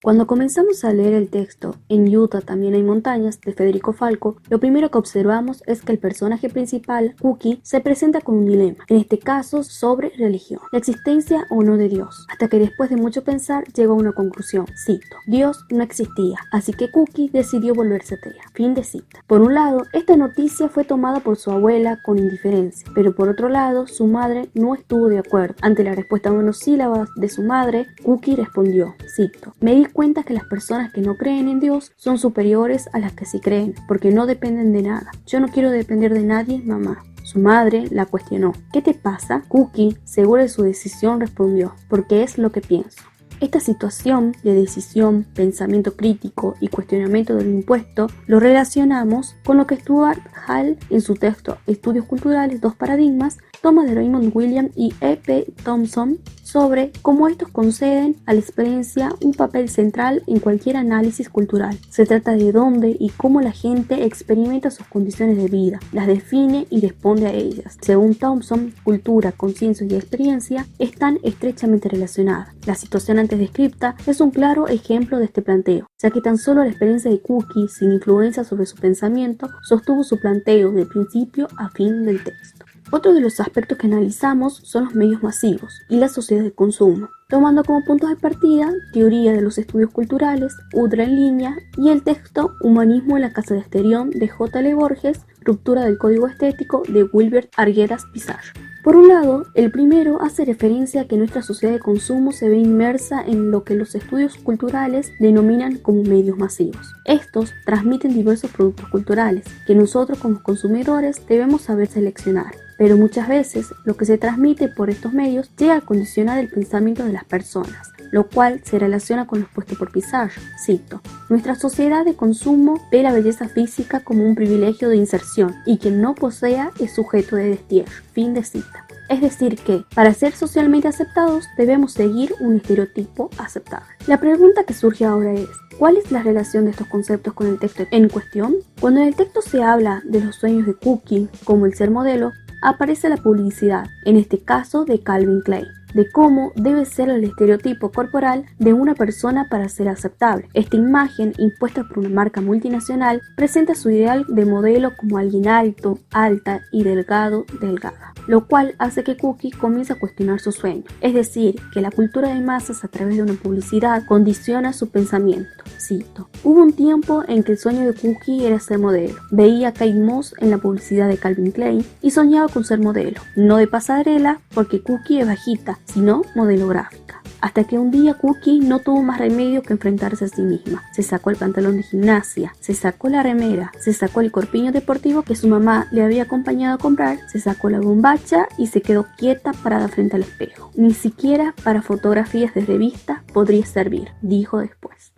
Cuando comenzamos a leer el texto En Utah también hay montañas de Federico Falco, lo primero que observamos es que el personaje principal, Cookie, se presenta con un dilema, en este caso sobre religión, la existencia o no de Dios, hasta que después de mucho pensar llegó a una conclusión, cito: Dios no existía, así que Cookie decidió volverse atea. Fin de cita. Por un lado, esta noticia fue tomada por su abuela con indiferencia, pero por otro lado, su madre no estuvo de acuerdo. Ante la respuesta monosílaba de su madre, Cookie respondió, cito: me di cuenta que las personas que no creen en Dios son superiores a las que sí creen, porque no dependen de nada. Yo no quiero depender de nadie, mamá. Su madre la cuestionó. ¿Qué te pasa? Cookie, segura de su decisión, respondió, porque es lo que pienso. Esta situación de decisión, pensamiento crítico y cuestionamiento del impuesto lo relacionamos con lo que Stuart Hall en su texto Estudios Culturales, dos paradigmas, toma de Raymond Williams y E.P. Thompson sobre cómo estos conceden a la experiencia un papel central en cualquier análisis cultural. Se trata de dónde y cómo la gente experimenta sus condiciones de vida, las define y responde a ellas. Según Thompson, cultura, conciencia y experiencia están estrechamente relacionadas. La situación antes descripta es un claro ejemplo de este planteo, ya que tan solo la experiencia de Cookie, sin influencia sobre su pensamiento, sostuvo su planteo de principio a fin del texto. Otro de los aspectos que analizamos son los medios masivos y la sociedad de consumo, tomando como puntos de partida teoría de los estudios culturales, Udra en línea y el texto Humanismo en la Casa de Asterión de J. L. Borges, Ruptura del Código Estético de Wilbert Arguedas Pizarro. Por un lado, el primero hace referencia a que nuestra sociedad de consumo se ve inmersa en lo que los estudios culturales denominan como medios masivos. Estos transmiten diversos productos culturales que nosotros como consumidores debemos saber seleccionar. Pero muchas veces lo que se transmite por estos medios llega a condicionar el pensamiento de las personas, lo cual se relaciona con lo expuesto por Pizarro. Cito: nuestra sociedad de consumo ve la belleza física como un privilegio de inserción y quien no posea es sujeto de destierro. Fin de cita. Es decir que, para ser socialmente aceptados, debemos seguir un estereotipo aceptable. La pregunta que surge ahora es, ¿cuál es la relación de estos conceptos con el texto en cuestión? Cuando en el texto se habla de los sueños de Cookie, como el ser modelo, aparece la publicidad, en este caso de Calvin Klein, de cómo debe ser el estereotipo corporal de una persona para ser aceptable. Esta imagen, impuesta por una marca multinacional, presenta su ideal de modelo como alguien alto, alta y delgado, delgada, lo cual hace que Cookie comience a cuestionar su sueño. Es decir, que la cultura de masas a través de una publicidad condiciona su pensamiento. Cito: hubo un tiempo en que el sueño de Cookie era ser modelo. Veía a Kate Moss en la publicidad de Calvin Klein y soñaba con ser modelo, no de pasarela porque Cookie es bajita, sino modelo gráfica. Hasta que un día Cookie no tuvo más remedio que enfrentarse a sí misma. Se sacó el pantalón de gimnasia, se sacó la remera, se sacó el corpiño deportivo que su mamá le había acompañado a comprar, se sacó la bombacha y se quedó quieta parada frente al espejo. Ni siquiera para fotografías de revista podría servir, dijo después.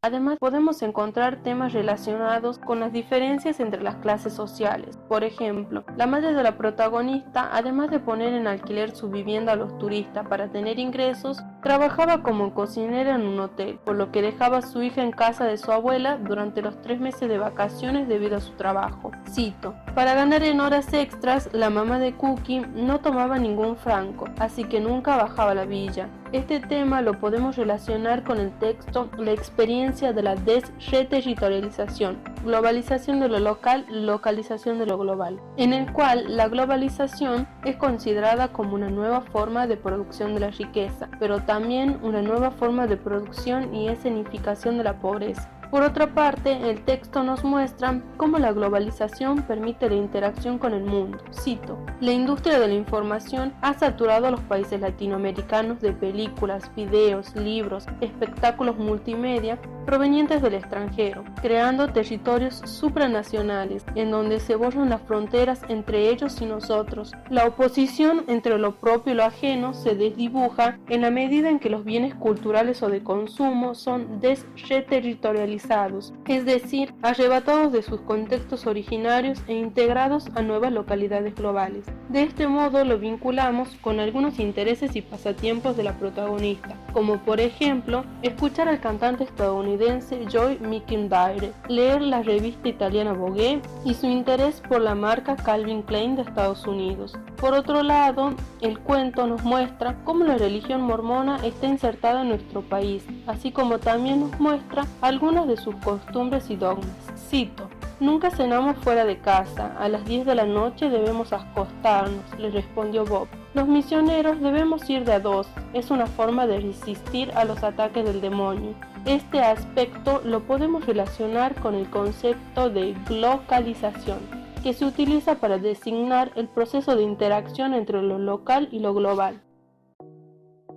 Además, podemos encontrar temas relacionados con las diferencias entre las clases sociales. Por ejemplo, la madre de la protagonista, además de poner en alquiler su vivienda a los turistas para tener ingresos, trabajaba como cocinera en un hotel, por lo que dejaba a su hija en casa de su abuela durante los 3 meses de vacaciones debido a su trabajo. Cito: para ganar en horas extras, la mamá de Cookie no tomaba ningún franco, así que nunca bajaba a la villa. Este tema lo podemos relacionar con el texto La experiencia de la desreterritorialización, globalización de lo local, localización de lo global, en el cual la globalización es considerada como una nueva forma de producción de la riqueza, pero también una nueva forma de producción y escenificación de la pobreza. Por otra parte, el texto nos muestra cómo la globalización permite la interacción con el mundo. Cito: la industria de la información ha saturado a los países latinoamericanos de películas, videos, libros, espectáculos multimedia provenientes del extranjero, creando territorios supranacionales en donde se borran las fronteras entre ellos y nosotros. La oposición entre lo propio y lo ajeno se desdibuja en la medida en que los bienes culturales o de consumo son desreterritorializados, es decir, arrebatados de sus contextos originarios e integrados a nuevas localidades globales. De este modo lo vinculamos con algunos intereses y pasatiempos de la protagonista, como por ejemplo, escuchar al cantante estadounidense Joy McIntyre, leer la la revista italiana Vogue y su interés por la marca Calvin Klein de Estados Unidos. Por otro lado, el cuento nos muestra cómo la religión mormona está insertada en nuestro país, así como también nos muestra algunas de sus costumbres y dogmas. Cito: "Nunca cenamos fuera de casa, a las 10 de la noche debemos acostarnos", le respondió Bob. "Los misioneros debemos ir de a dos, es una forma de resistir a los ataques del demonio". Este aspecto lo podemos relacionar con el concepto de glocalización, que se utiliza para designar el proceso de interacción entre lo local y lo global.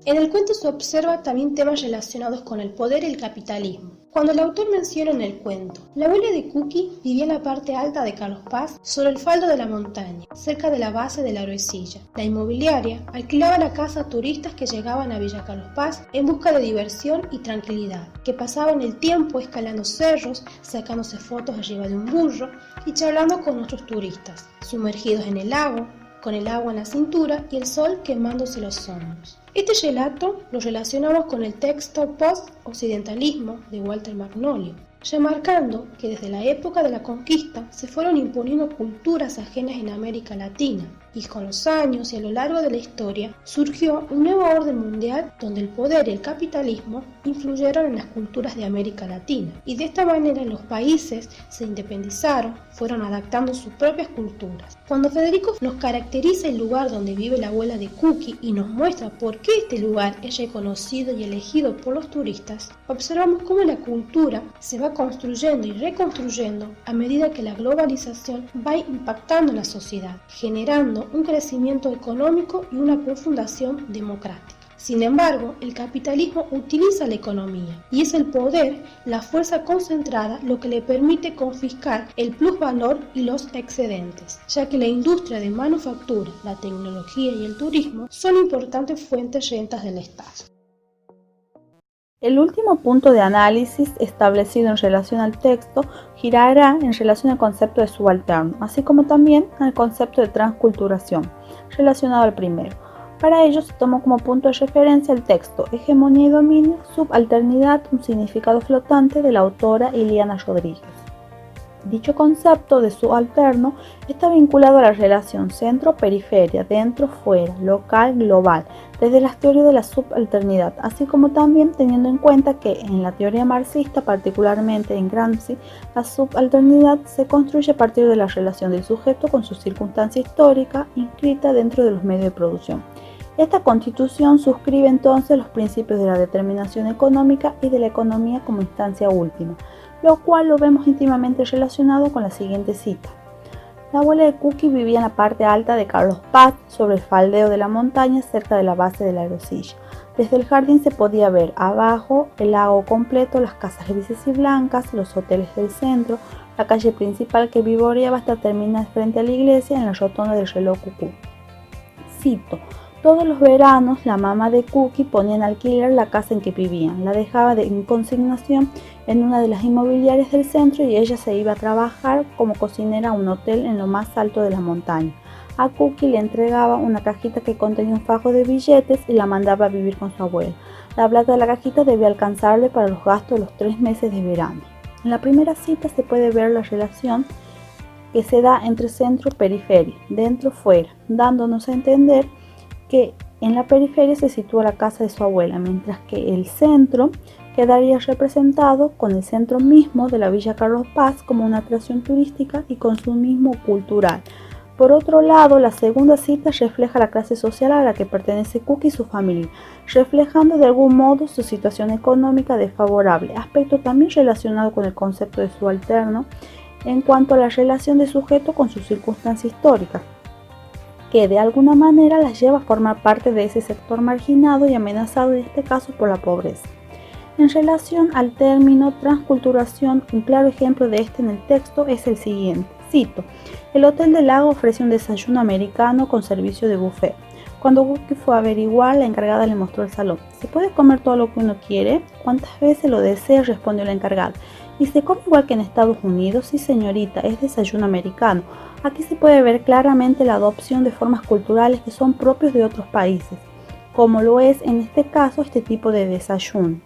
En el cuento se observa también temas relacionados con el poder y el capitalismo. Cuando el autor menciona en el cuento, la abuela de Cookie vivía en la parte alta de Carlos Paz, sobre el faldo de la montaña, cerca de la base de la Orecilla. La inmobiliaria alquilaba la casa a turistas que llegaban a Villa Carlos Paz en busca de diversión y tranquilidad, que pasaban el tiempo escalando cerros, sacándose fotos arriba de un burro y charlando con otros turistas, sumergidos en el lago, con el agua en la cintura y el sol quemándose los hombros. Este relato lo relacionamos con el texto Post-Occidentalismo de Walter Magnolio, remarcando que desde la época de la conquista se fueron imponiendo culturas ajenas en América Latina, y con los años y a lo largo de la historia surgió un nuevo orden mundial donde el poder y el capitalismo influyeron en las culturas de América Latina, y de esta manera los países se independizaron, fueron adaptando sus propias culturas. Cuando Federico nos caracteriza el lugar donde vive la abuela de Cookie y nos muestra por qué este lugar es reconocido y elegido por los turistas, observamos cómo la cultura se va construyendo y reconstruyendo a medida que la globalización va impactando en la sociedad, generando un crecimiento económico y una profundación democrática. Sin embargo, el capitalismo utiliza la economía y es el poder, la fuerza concentrada, lo que le permite confiscar el plusvalor y los excedentes, ya que la industria de manufactura, la tecnología y el turismo son importantes fuentes de rentas del Estado. El último punto de análisis establecido en relación al texto girará en relación al concepto de subalterno, así como también al concepto de transculturación, relacionado al primero. Para ello se tomó como punto de referencia el texto Hegemonía y dominio, subalternidad, un significado flotante de la autora Iliana Rodríguez. Dicho concepto de subalterno está vinculado a la relación centro-periferia, dentro-fuera, local-global, desde las teorías de la subalternidad, así como también teniendo en cuenta que en la teoría marxista, particularmente en Gramsci, la subalternidad se construye a partir de la relación del sujeto con su circunstancia histórica inscrita dentro de los medios de producción. Esta constitución suscribe entonces los principios de la determinación económica y de la economía como instancia última, lo cual lo vemos íntimamente relacionado con la siguiente cita. La abuela de Cookie vivía en la parte alta de Carlos Paz, sobre el faldeo de la montaña cerca de la base de la Orecilla. Desde el jardín se podía ver abajo el lago completo, las casas grises y blancas, los hoteles del centro, la calle principal que vivoreaba hasta terminar frente a la iglesia en la rotonda del reloj cucú. Cito: "Todos los veranos la mamá de Cookie ponía en alquiler la casa en que vivían, la dejaba en consignación en una de las inmobiliarias del centro y ella se iba a trabajar como cocinera a un hotel en lo más alto de la montaña. A Cookie le entregaba una cajita que contenía un fajo de billetes y la mandaba a vivir con su abuela. La plata de la cajita debía alcanzarle para los gastos de los 3 meses de verano". En la primera cita se puede ver la relación que se da entre centro y periferia, dentro-fuera, dándonos a entender que en la periferia se sitúa la casa de su abuela, mientras que el centro quedaría representado con el centro mismo de la Villa Carlos Paz como una atracción turística y consumismo cultural. Por otro lado, la segunda cita refleja la clase social a la que pertenece Cookie y su familia, reflejando de algún modo su situación económica desfavorable, aspecto también relacionado con el concepto de subalterno en cuanto a la relación de sujeto con sus circunstancias históricas, que de alguna manera las lleva a formar parte de ese sector marginado y amenazado, en este caso por la pobreza. En relación al término transculturación, un claro ejemplo de este en el texto es el siguiente, cito: "El Hotel del Lago ofrece un desayuno americano con servicio de buffet. Cuando Cookie fue a averiguar, la encargada le mostró el salón. ¿Se puede comer todo lo que uno quiere? ¿Cuántas veces lo desea?", respondió la encargada. "¿Y se come igual que en Estados Unidos?". "Sí, señorita, es desayuno americano. Aquí se puede ver claramente la adopción de formas culturales que son propios de otros países, como lo es en este caso este tipo de desayuno".